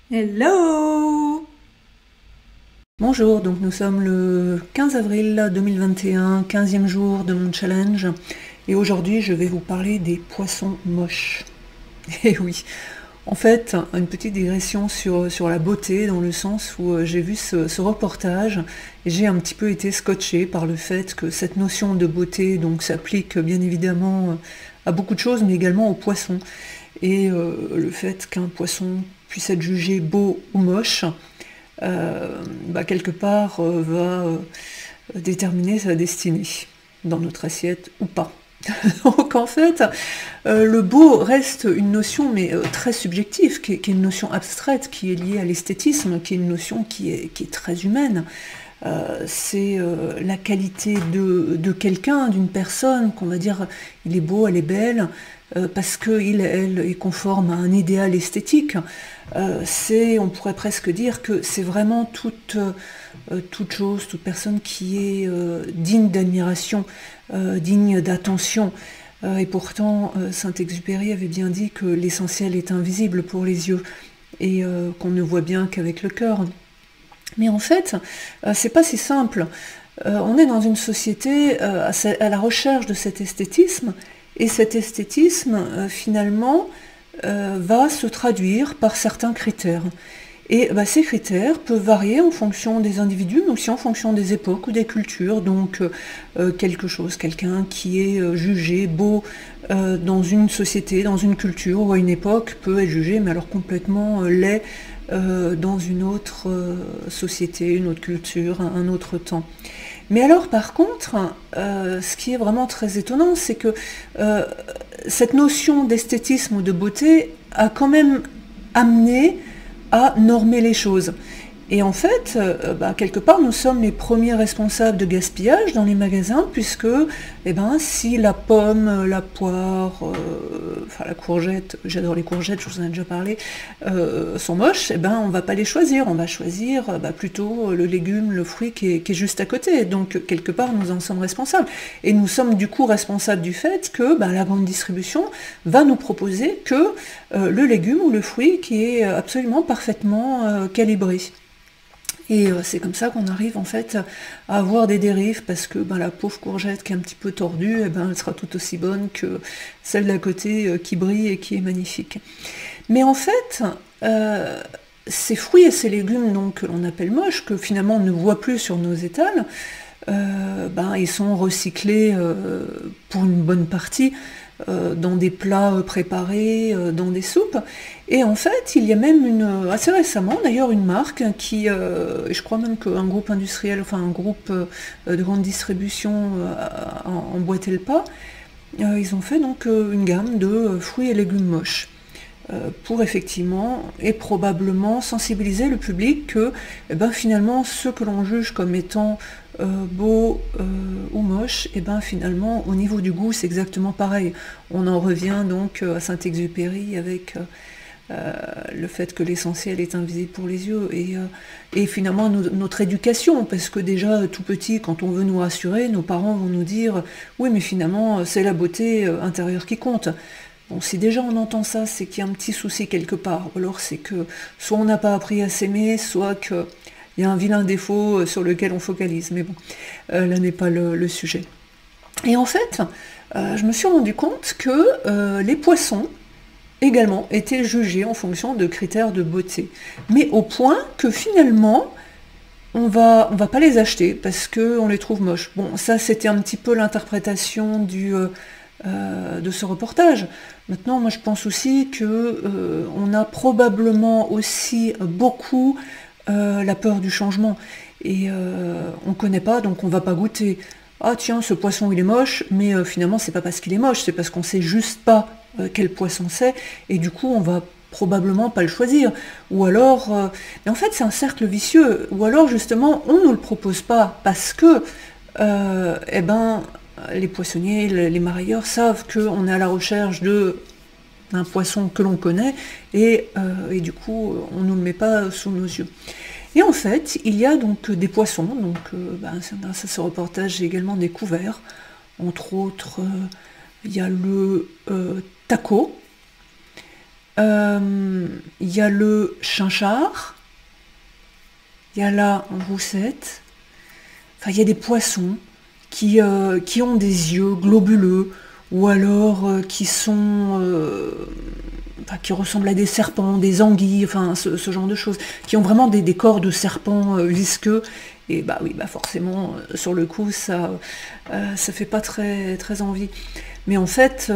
Hello! Bonjour, donc nous sommes le 15 avril 2021, 15e jour de mon challenge, et aujourd'hui je vais vous parler des poissons moches. Et oui, en fait, une petite digression sur la beauté, dans le sens où j'ai vu ce reportage, et j'ai un petit peu été scotchée par le fait que cette notion de beauté donc s'applique bien évidemment à beaucoup de choses, mais également aux poissons. Et le fait qu'un poisson puisse être jugé beau ou moche, quelque part va déterminer sa destinée dans notre assiette ou pas. Donc en fait, le beau reste une notion mais très subjective, qui est une notion abstraite, qui est liée à l'esthétisme, qui est une notion qui est très humaine. C'est la qualité de quelqu'un, d'une personne, qu'on va dire il est beau, elle est belle, parce qu'il, elle, est conforme à un idéal esthétique. On pourrait presque dire que c'est vraiment toute chose, toute personne qui est digne d'admiration, digne d'attention. Et pourtant, Saint-Exupéry avait bien dit que l'essentiel est invisible pour les yeux, et qu'on ne voit bien qu'avec le cœur. Mais en fait, c'est pas si simple. On est dans une société à la recherche de cet esthétisme, et cet esthétisme, finalement, va se traduire par certains critères. Et ces critères peuvent varier en fonction des individus, mais aussi en fonction des époques ou des cultures. Donc quelqu'un qui est jugé beau dans une société, dans une culture ou à une époque, peut être jugé, mais alors complètement laid dans une autre société, une autre culture, un autre temps. Mais alors par contre, ce qui est vraiment très étonnant, c'est que cette notion d'esthétisme ou de beauté a quand même amené à normer les choses. Et en fait, quelque part, nous sommes les premiers responsables de gaspillage dans les magasins, puisque si la pomme, la poire, la courgette, j'adore les courgettes, je vous en ai déjà parlé, sont moches, on ne va pas les choisir, on va choisir plutôt le légume, le fruit qui est juste à côté. Donc quelque part, nous en sommes responsables. Et nous sommes du coup responsables du fait que la grande distribution va nous proposer que le légume ou le fruit qui est absolument parfaitement calibré. Et c'est comme ça qu'on arrive en fait à avoir des dérives, parce que la pauvre courgette qui est un petit peu tordue, elle sera tout aussi bonne que celle d'à côté qui brille et qui est magnifique. Mais en fait, ces fruits et ces légumes donc, que l'on appelle moches, que finalement on ne voit plus sur nos étals, ils sont recyclés pour une bonne partie dans des plats préparés, dans des soupes. Et en fait, il y a même assez récemment d'ailleurs, une marque qui, je crois même qu'un groupe industriel, enfin un groupe de grande distribution a emboîté le pas, ils ont fait donc une gamme de fruits et légumes moches. Pour effectivement et probablement sensibiliser le public que finalement ce que l'on juge comme étant beau ou moche, finalement au niveau du goût c'est exactement pareil. On en revient donc à Saint-Exupéry avec le fait que l'essentiel est invisible pour les yeux, et finalement notre éducation, parce que déjà tout petit, quand on veut nous rassurer, nos parents vont nous dire oui mais finalement c'est la beauté intérieure qui compte. Bon, si déjà on entend ça, c'est qu'il y a un petit souci quelque part. Ou alors c'est que soit on n'a pas appris à s'aimer, soit qu'il y a un vilain défaut sur lequel on focalise. Mais bon, là n'est pas le sujet. Et en fait, je me suis rendu compte que les poissons également étaient jugés en fonction de critères de beauté. Mais au point que finalement, on va pas les acheter parce qu'on les trouve moches. Bon, ça c'était un petit peu l'interprétation de ce reportage. Maintenant, moi je pense aussi que on a probablement aussi beaucoup la peur du changement, et on connaît pas, donc on va pas goûter. Ah tiens, ce poisson il est moche, mais finalement c'est pas parce qu'il est moche, c'est parce qu'on sait juste pas quel poisson c'est, et du coup on va probablement pas le choisir. Ou alors, mais en fait c'est un cercle vicieux, ou alors justement on nous le propose pas parce que les poissonniers, les marailleurs savent qu'on est à la recherche d'un poisson que l'on connaît, et du coup on ne nous le met pas sous nos yeux. Et en fait, il y a donc des poissons, donc grâce à ce reportage, j'ai également découvert, entre autres, il y a le taco, Il y a le chinchard, il y a la roussette, enfin il y a des poissons qui ont des yeux globuleux, ou alors qui ressemblent à des serpents, des anguilles, enfin ce genre de choses, qui ont vraiment des corps de serpents visqueux, et bah oui, bah forcément, sur le coup, ça fait pas très, très envie. Mais en fait,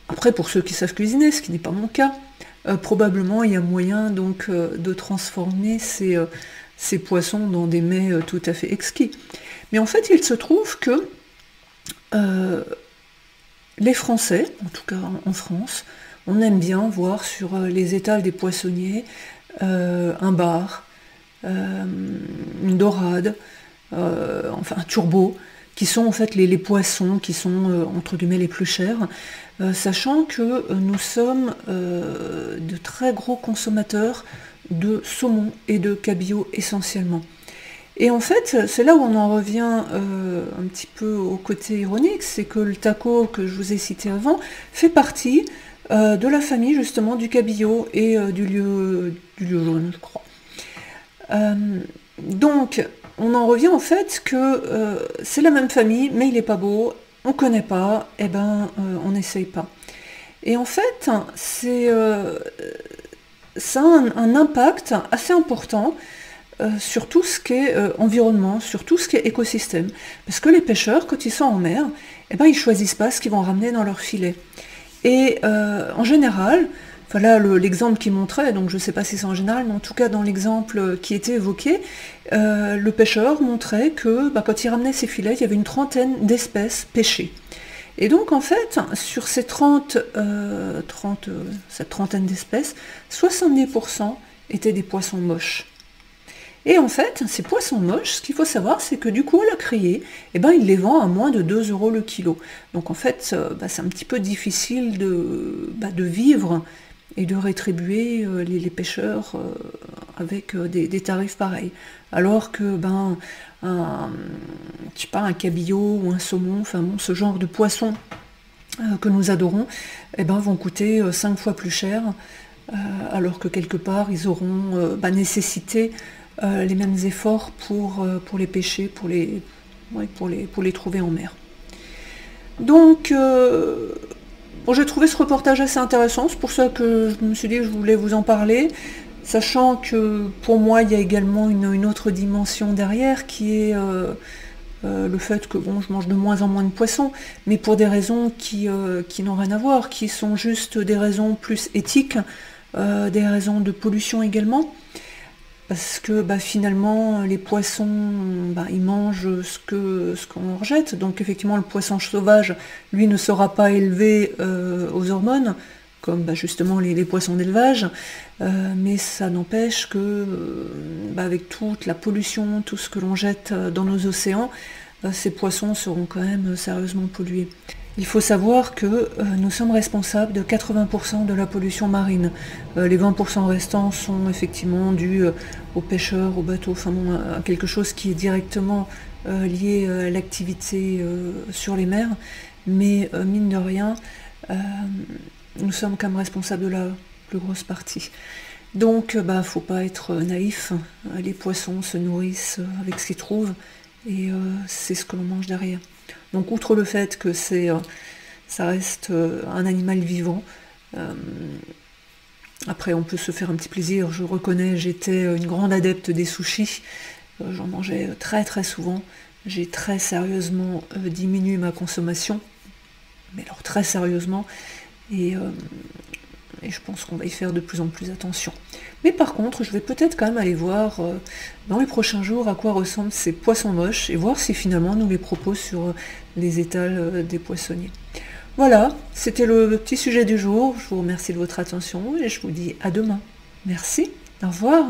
après, pour ceux qui savent cuisiner, ce qui n'est pas mon cas, probablement il y a moyen donc de transformer ces poissons dans des mets tout à fait exquis. Mais en fait, il se trouve que les Français, en tout cas en France, on aime bien voir sur les étals des poissonniers un bar, une dorade, enfin un turbo, qui sont en fait les poissons qui sont entre guillemets les plus chers, sachant que nous sommes de très gros consommateurs de saumon et de cabillaud essentiellement. Et en fait, c'est là où on en revient un petit peu au côté ironique, c'est que le taco que je vous ai cité avant fait partie de la famille justement du cabillaud et du lieu jaune, je crois. Donc, on en revient au fait que c'est la même famille, mais il n'est pas beau, on ne connaît pas, et ben on n'essaye pas. Et en fait, ça a un impact assez important sur tout ce qui est environnement, sur tout ce qui est écosystème. Parce que les pêcheurs, quand ils sont en mer, eh ben, ils ne choisissent pas ce qu'ils vont ramener dans leur filet. Et en général, voilà l'exemple qui montrait, donc je ne sais pas si c'est en général, mais en tout cas dans l'exemple qui était évoqué, le pêcheur montrait que quand il ramenait ses filets, il y avait une trentaine d'espèces pêchées. Et donc en fait, sur cette trentaine d'espèces, 70% étaient des poissons moches. Et en fait, ces poissons moches, ce qu'il faut savoir, c'est que du coup, à la criée, eh ben, ils les vendent à moins de 2 € le kilo. Donc en fait, c'est un petit peu difficile de vivre et de rétribuer les pêcheurs avec des tarifs pareils. Alors que je sais pas, un cabillaud ou un saumon, enfin bon, ce genre de poissons que nous adorons, eh ben, vont coûter 5 fois plus cher, alors que quelque part, ils auront nécessité les mêmes efforts pour les pêcher, pour les trouver en mer. Donc, j'ai trouvé ce reportage assez intéressant, c'est pour ça que je me suis dit que je voulais vous en parler, sachant que pour moi, il y a également une autre dimension derrière, qui est le fait que je mange de moins en moins de poissons, mais pour des raisons qui n'ont rien à voir, qui sont juste des raisons plus éthiques, des raisons de pollution également. Parce que finalement, les poissons, ils mangent ce qu'on rejette. Donc effectivement, le poisson sauvage, lui, ne sera pas élevé aux hormones, comme justement les poissons d'élevage. Mais ça n'empêche que, avec toute la pollution, tout ce que l'on jette dans nos océans, ces poissons seront quand même sérieusement pollués. Il faut savoir que nous sommes responsables de 80% de la pollution marine. Les 20% restants sont effectivement dus aux pêcheurs, aux bateaux, enfin bon, à quelque chose qui est directement lié à l'activité sur les mers. Mais mine de rien, nous sommes quand même responsables de la plus grosse partie. Donc, faut pas être naïf. Les poissons se nourrissent avec ce qu'ils trouvent et c'est ce que l'on mange derrière. Donc outre le fait que ça reste un animal vivant, après on peut se faire un petit plaisir, je reconnais, j'étais une grande adepte des sushis, j'en mangeais très très souvent, j'ai très sérieusement diminué ma consommation, mais alors très sérieusement, et je pense qu'on va y faire de plus en plus attention. Mais par contre, je vais peut-être quand même aller voir dans les prochains jours à quoi ressemblent ces poissons moches et voir si finalement nous les proposent sur les étals des poissonniers. Voilà, c'était le petit sujet du jour. Je vous remercie de votre attention et je vous dis à demain. Merci, au revoir.